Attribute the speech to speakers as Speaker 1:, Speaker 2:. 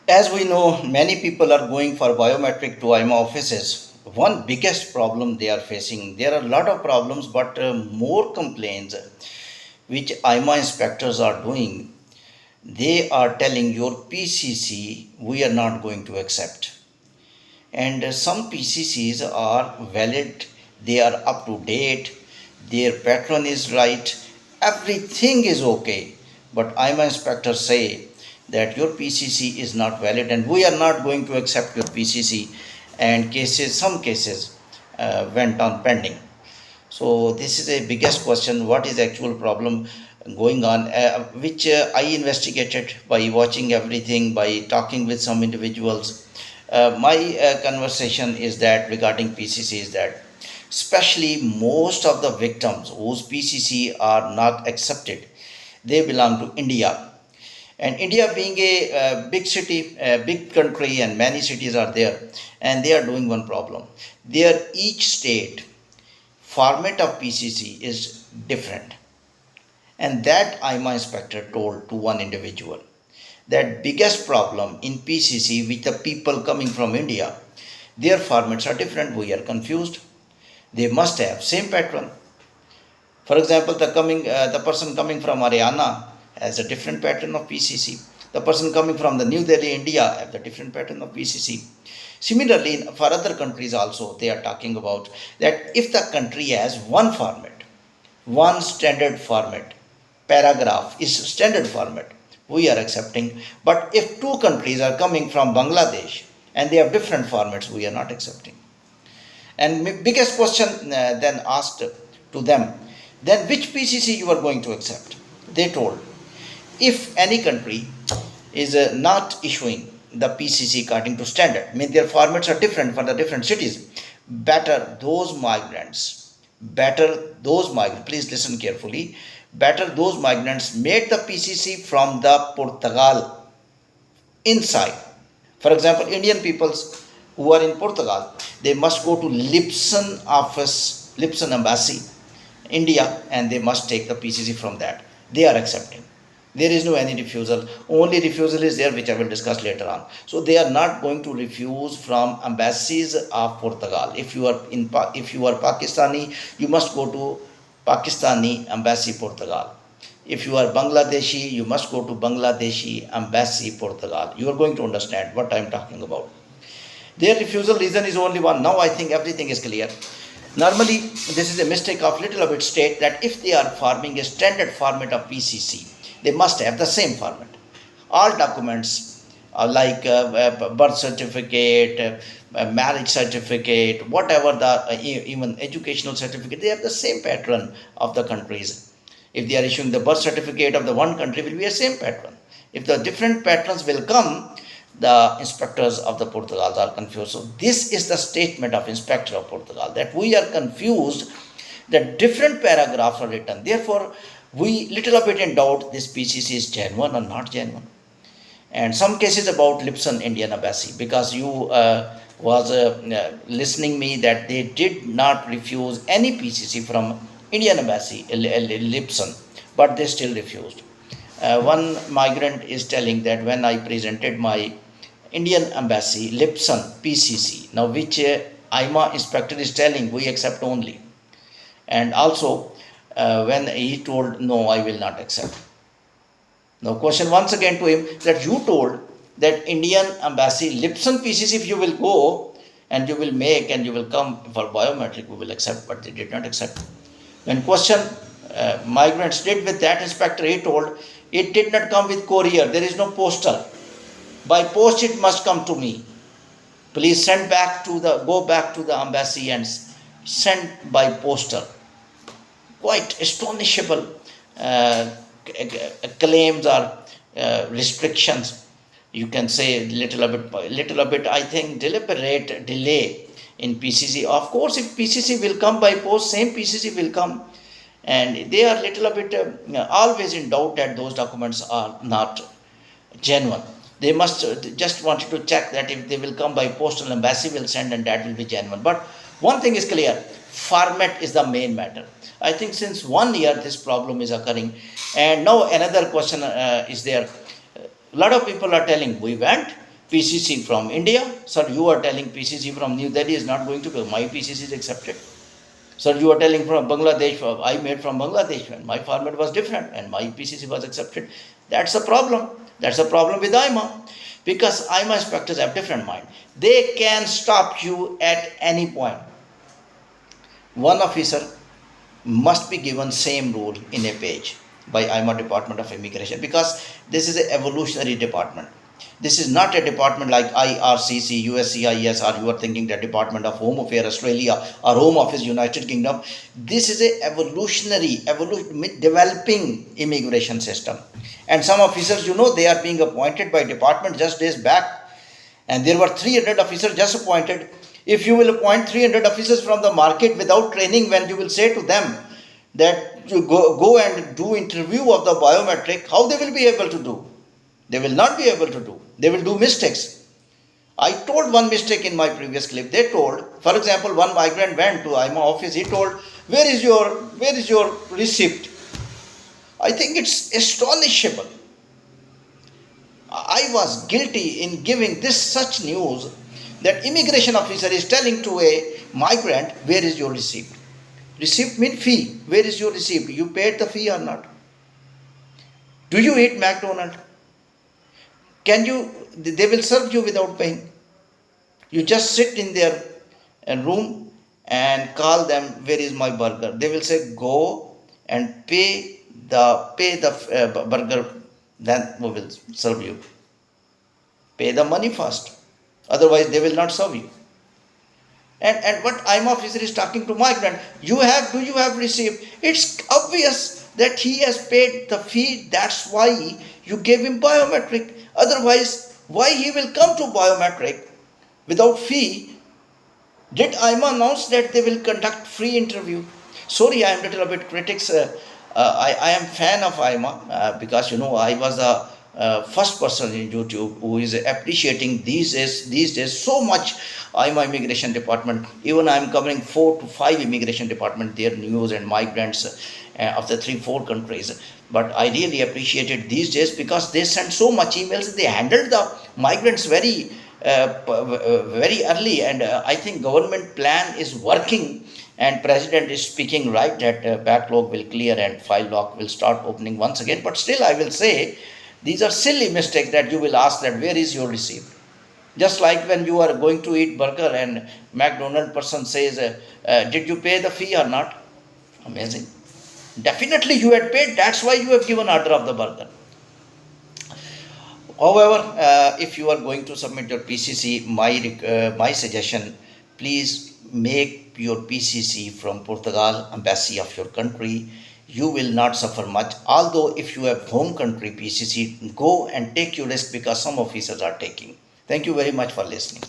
Speaker 1: As we know, many people are going for biometric to AIMA offices. One biggest problem they are facing, there are a lot of problems, but more complaints which AIMA inspectors are doing. They are telling your PCC we are not going to accept. And some PCCs are valid, they are up to date, their patron is right, everything is okay. But AIMA inspectors say that your PCC is not valid and we are not going to accept your PCC, and some cases went on pending. So this is a biggest question. What is the actual problem going on? Which I investigated by watching everything, by talking with some individuals. My conversation is that regarding PCC is that, especially most of the victims whose PCC are not accepted, they belong to India. And India being a big city, a big country, and many cities are there, and they are doing one problem. There, each state format of PCC is different. And that AIMA inspector told to one individual that biggest problem in PCC with the people coming from India, their formats are different. We are confused. They must have same pattern. For example, the person coming from Haryana has a different pattern of PCC. The person coming from the New Delhi, India, have the different pattern of PCC. Similarly, for other countries also, they are talking about that if the country has one format, one standard format, paragraph is standard format, we are accepting. But if two countries are coming from Bangladesh and they have different formats, we are not accepting. And biggest question then asked to them, then which PCC you are going to accept? They told, if any country is not issuing the PCC according to standard, mean their formats are different for the different cities, please listen carefully, better those migrants made the PCC from the Portugal inside. For example, Indian peoples who are in Portugal, they must go to Lipson office, Lipson embassy, India, and they must take the PCC from that. They are accepting. There is no any refusal. Only refusal is there, which I will discuss later on. So they are not going to refuse from embassies of Portugal. If you are Pakistani, you must go to Pakistani embassy Portugal. If you are Bangladeshi, you must go to Bangladeshi embassy Portugal. You are going to understand what I am talking about. Their refusal reason is only one. Now I think everything is clear. Normally, this is a mistake of little bit state that if they are forming a standard format of PCC, they must have the same format. All documents like birth certificate, marriage certificate, whatever the even educational certificate, they have the same pattern of the countries. If they are issuing the birth certificate of the one country, will be a same pattern. If the different patterns will come, the inspectors of the Portugal are confused. So this is the statement of inspector of Portugal, that we are confused that different paragraphs are written. Therefore, we little bit in doubt this PCC is genuine or not genuine. And some cases about Lipson Indian Embassy, because you was listening me that they did not refuse any PCC from Indian Embassy, Lipson, but they still refused. One migrant is telling that when I presented my Indian Embassy, Lipson PCC, now which AIMA inspector is telling we accept only. And also, when he told, no, I will not accept. Now, question once again to him that you told that Indian Embassy, Lipson PCC, if you will go and you will make and you will come for biometric, we will accept, but they did not accept. When question migrants did with that inspector, he told, it did not come with courier, there is no postal. By post it must come to me. Please go back to the embassy and send by postal. Quite astonishable claims or restrictions. You can say little bit, I think, deliberate delay in PCC. Of course, if PCC will come by post, same PCC will come. And they are little bit always in doubt that those documents are not genuine. They must just wanted to check that if they will come by postal, embassy will send and that will be genuine. But one thing is clear, format is the main matter. I think since 1 year this problem is occurring. And now another question is there. A lot of people are telling, we went PCC from India. Sir, you are telling PCC from New Delhi is not going to be, my PCC is accepted. Sir, you are telling from Bangladesh, I made from Bangladesh and my format was different and my PCC was accepted. That's a problem. That's a problem with AIMA, because AIMA inspectors have different mind. They can stop you at any point. One officer must be given same rule in a page by AIMA Department of Immigration, because this is an evolutionary department. This is not a department like IRCC, USCIS, or you are thinking the Department of Home Affairs Australia or Home Office United Kingdom. This is a evolutionary, developing immigration system. And some officers, they are being appointed by department just days back. And there were 300 officers just appointed. If you will appoint 300 officers from the market without training, when you will say to them that you go and do interview of the biometric, how they will be able to do? They will not be able to do. They will do mistakes. I told one mistake in my previous clip. They told, for example, one migrant went to AIMA office. He told, where is your receipt? I think it's astonishable. I was guilty in giving this such news that immigration officer is telling to a migrant, where is your receipt? Receipt means fee. Where is your receipt? You paid the fee or not? Do you eat McDonald's? They will serve you without paying. You just sit in their room and call them, where is my burger? They will say, go and pay the burger, then we will serve you. Pay the money first. Otherwise, they will not serve you. And what AIMA officer is talking to migrant, do you have received? It's obvious that he has paid the fee. That's why you gave him biometric. Otherwise, why he will come to biometric without fee? Did AIMA announce that they will conduct free interview? Sorry, I am little bit critics. I am fan of AIMA because I was the first person in YouTube who is appreciating these days so much AIMA immigration department. Even I am covering 4 to 5 immigration department, their news and migrants of the 3-4 countries. But I really appreciated these days because they sent so much emails. They handled the migrants very early, and I think government plan is working. And President is speaking right that backlog will clear and file lock will start opening once again. But still, I will say these are silly mistakes that you will ask that where is your receipt? Just like when you are going to eat burger and McDonald's person says, did you pay the fee or not? Amazing. Definitely you had paid. That's why you have given order of the burger. However, if you are going to submit your PCC, my suggestion, please make your PCC from Portugal, embassy of your country. You will not suffer much. Although if you have home country PCC, go and take your risk because some officers are taking. Thank you very much for listening.